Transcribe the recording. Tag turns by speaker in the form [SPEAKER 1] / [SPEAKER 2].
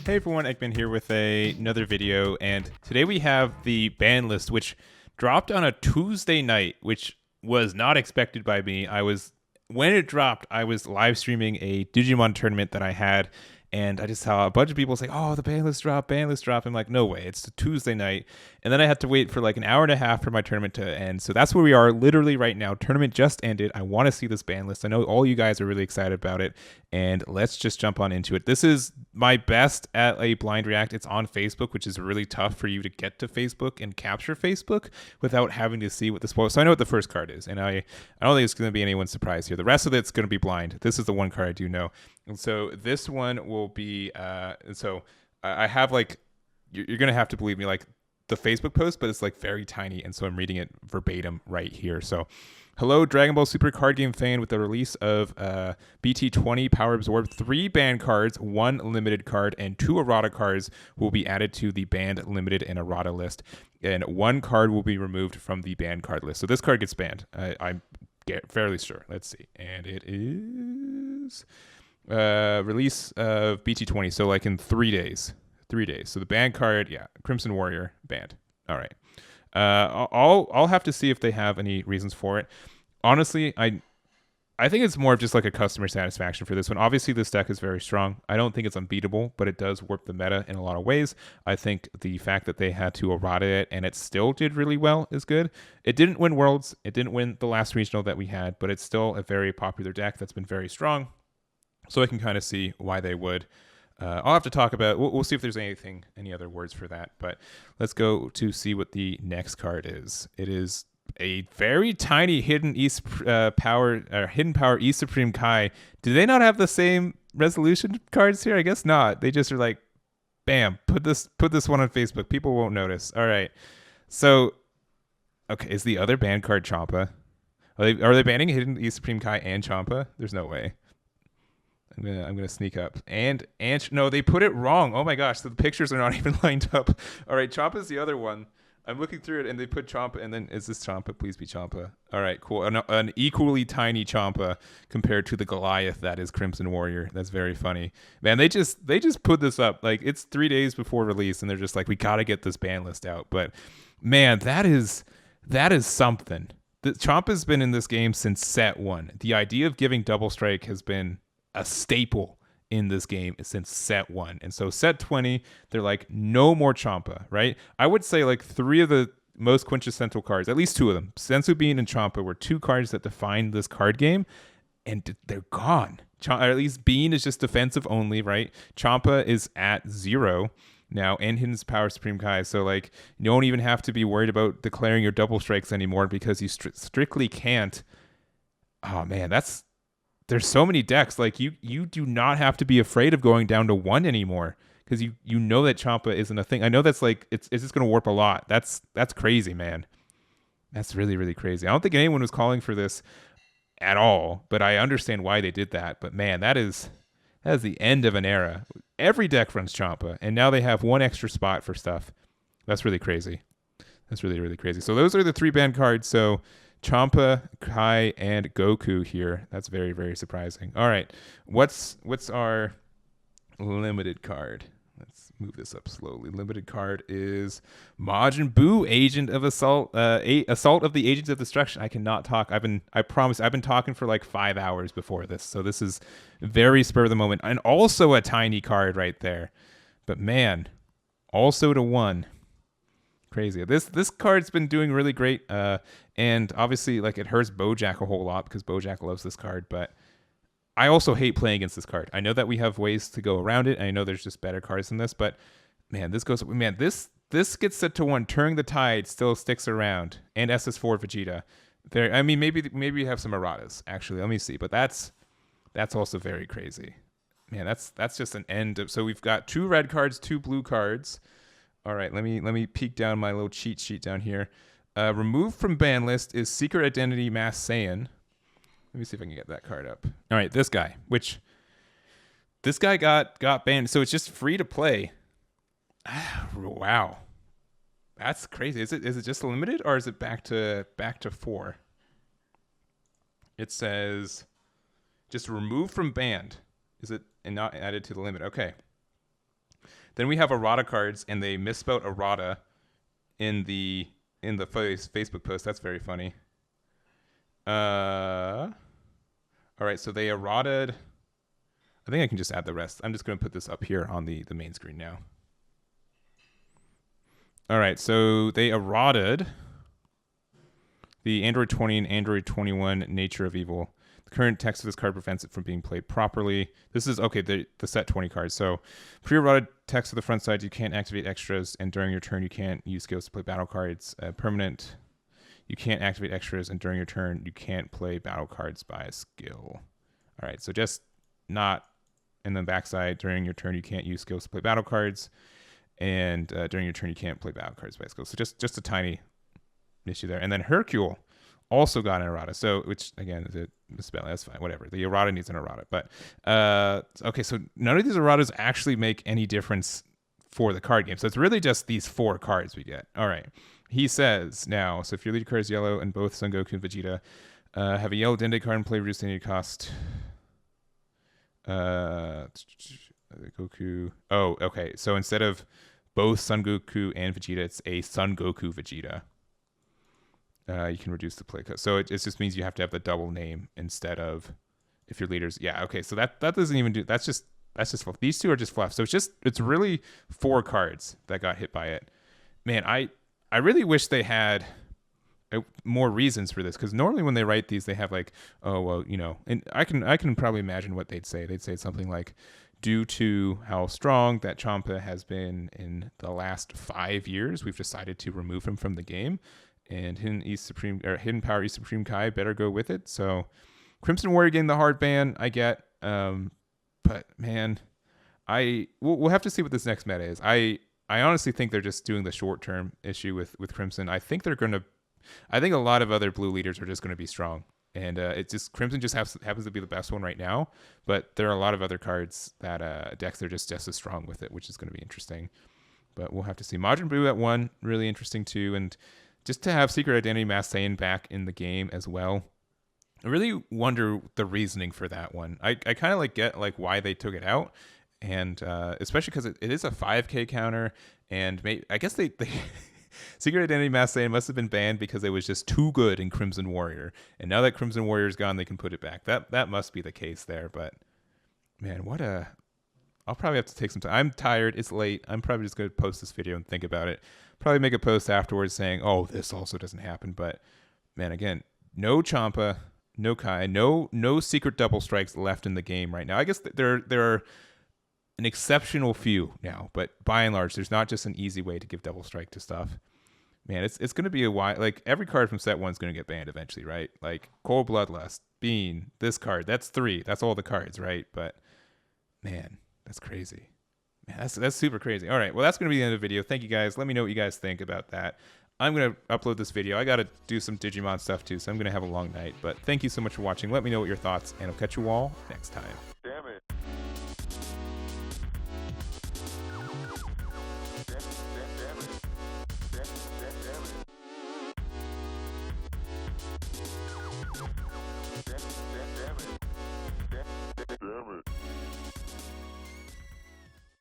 [SPEAKER 1] Hey everyone, Eggman here with another video, and today we have the ban list, which dropped on a Tuesday night, which was not expected by me. When it dropped, I was live streaming a Digimon tournament that I had, and I just saw a bunch of people say, "Oh, the ban list dropped, ban list dropped." I'm like, "No way, it's a Tuesday night." And then I had to wait for like an hour and a half for my tournament to end. So that's where we are literally right now. Tournament just ended. I want to see this ban list. I know all you guys are really excited about it, and let's just jump on into it. This is my best at a blind react. It's on Facebook, which is really tough for you to get to Facebook and capture Facebook without having to see what the spoil. So I know what the first card is, and I don't think it's going to be anyone's surprise here. The rest of it's going to be blind. This is the one card I do know. And so this one will be, I have like, you're going to have to believe me, like the Facebook post, but it's like very tiny. And so I'm reading it verbatim right here. So hello, Dragon Ball Super card game fan. With the release of BT20 Power Absorb, 3 banned cards, 1 limited card, and 2 errata cards will be added to the banned, limited, and errata list. And 1 card will be removed from the banned card list. So this card gets banned. I'm fairly sure. Let's see. And it is release of BT20. So like in 3 days. 3 days. So the banned card, yeah, Crimson Warrior banned. All right. I'll have to see if they have any reasons for it. Honestly, I think it's more of just like a customer satisfaction for this one. Obviously, this deck is very strong. I don't think it's unbeatable, but it does warp the meta in a lot of ways. I think the fact that they had to errata it and it still did really well is good. It didn't win Worlds. It didn't win the last regional that we had, but it's still a very popular deck that's been very strong. So I can kind of see why they would. I'll have to talk about. We'll see if there's any other words for that. But let's go to see what the next card is. It is a very tiny hidden hidden power East Supreme Kai. Do they not have the same resolution cards here? I guess not. They just are like, bam, put this one on Facebook. People won't notice. All right. So, okay, is the other banned card Champa? Are they banning hidden East Supreme Kai and Champa? There's no way. I'm gonna sneak up and no, they put it wrong. Oh my gosh, so the pictures are not even lined up. All right, Champa's the other one. I'm looking through it and they put Champa, and then is this Champa? Please be Champa. All right, cool. An equally tiny Champa compared to the Goliath that is Crimson Warrior. That's very funny, man. They just put this up like it's 3 days before release, and they're just like, we gotta get this ban list out. But man, that is something. The Champa's been in this game since set 1. The idea of giving double strike has been a staple in this game since set 1. And so set 20, they're like, no more Champa, right? I would say like 3 of the most quintessential cards, at least 2 of them, Senzu Bean and Champa, were 2 cards that defined this card game, and they're gone. Or at least Bean is just defensive only, right? Champa is at 0 now, and Hidden Power Supreme Kai. So like, you don't even have to be worried about declaring your double strikes anymore because you strictly can't. Oh man, there's so many decks. Like you do not have to be afraid of going down to 1 anymore because you know that Champa isn't a thing. I know that's like it's just gonna warp a lot. That's crazy, man. That's really, really crazy. I don't think anyone was calling for this at all, but I understand why they did that. But man, that is the end of an era. Every deck runs Champa, and now they have 1 extra spot for stuff. That's really crazy. That's really, really crazy. So those are the 3 banned cards. So Champa, Kai, and Goku here. That's very, very surprising. All right, what's our limited card? Let's move this up slowly. Limited card is Majin Buu, Agent of Assault, Assault of the Agents of Destruction. I cannot talk. I promise, I've been talking for like 5 hours before this, so this is very spur of the moment. And also a tiny card right there. But man, also to 1. Crazy. This card's been doing really great, and obviously like it hurts Bojack a whole lot because Bojack loves this card, but I also hate playing against this card. I know that we have ways to go around it, and I know there's just better cards than this, but man, this gets set to 1. Turning the Tide still sticks around, and SS4 Vegeta. There, I mean, maybe we have some erratas actually. Let me see, but that's also very crazy. Man, that's just an end of. So we've got 2 red cards, 2 blue cards. All right, let me peek down my little cheat sheet down here. Removed from ban list is Secret Identity Mass Saiyan. Let me see if I can get that card up. All right, this guy got banned, so it's just free to play. Wow, that's crazy. Is it just limited, or is it back to 4? It says just removed from banned. Is it and not added to the limit? Okay. Then we have errata cards, and they misspelled errata in the Facebook post. That's very funny. All right, so they errated. I think I can just add the rest. I'm just going to put this up here on the main screen now. All right, so they errated the Aandroidd 20 and Aandroidd 21 Nature of Evil. The current text of this card prevents it from being played properly. This is, okay, the set 20 cards. So pre-errated text of the front side, you can't activate extras, and during your turn, you can't use skills to play battle cards. Permanent, you can't activate extras, and during your turn, you can't play battle cards by a skill. All right, so just not. And then backside, during your turn, you can't use skills to play battle cards. And during your turn, you can't play battle cards by skills. So just a tiny issue there. And then Hercule also got an errata. So, which, again, is a misspelling. That's fine. Whatever. The errata needs an errata. But, okay, so none of these erratas actually make any difference for the card game. So it's really just these 4 cards we get. All right. He says, now, so if your lead card is yellow and both Son Goku and Vegeta have a yellow Dende card and play reduce the cost... Goku. Oh, okay. So instead of both Son Goku and Vegeta, it's a Son Goku Vegeta. You can reduce the play cost. So it just means you have to have the double name instead of if your leaders. Yeah. Okay. So that doesn't even do. That's just fluff. These 2 are just fluff. So it's really 4 cards that got hit by it. Man, I really wish they had more reasons for this, because normally when they write these, they have like, oh well, you know, and I can probably imagine what they'd say. They'd say something like, due to how strong that Champa has been in the last 5 years, we've decided to remove him from the game, and Hidden Power East Supreme Kai better go with it. So Crimson Warrior getting the hard ban, I get, but man, we'll have to see what this next meta is. I honestly think they're just doing the short term issue with Crimson. I think a lot of other blue leaders are just going to be strong, and it's just Crimson just happens to be the best one right now. But there are a lot of other cards that decks that are just as strong with it, which is going to be interesting. But we'll have to see. Majin Buu at 1, really interesting too, and just to have Secret Identity Masked Saiyan back in the game as well. I really wonder the reasoning for that one. I kind of get why they took it out, and especially because it is a 5K counter, and I guess they Secret Identity Masked Saiyan must have been banned because it was just too good in Crimson Warrior. And now that Crimson Warrior's gone, they can put it back. That must be the case there. But, man, I'll probably have to take some time. I'm tired. It's late. I'm probably just going to post this video and think about it. Probably make a post afterwards saying, oh, this also doesn't happen. But, man, again, no Champa, no Kai, no secret double strikes left in the game right now. I guess there are an exceptional few now, but by and large, there's not just an easy way to give double strike to stuff. Man, it's going to be a while. Like, every card from set 1 is going to get banned eventually, right? Like, Cold Bloodlust, Bean, this card, that's 3. That's all the cards, right? But, man, that's crazy. Man, that's super crazy. All right, well, that's going to be the end of the video. Thank you, guys. Let me know what you guys think about that. I'm going to upload this video. I got to do some Digimon stuff, too, so I'm going to have a long night. But thank you so much for watching. Let me know what your thoughts, and I'll catch you all next time.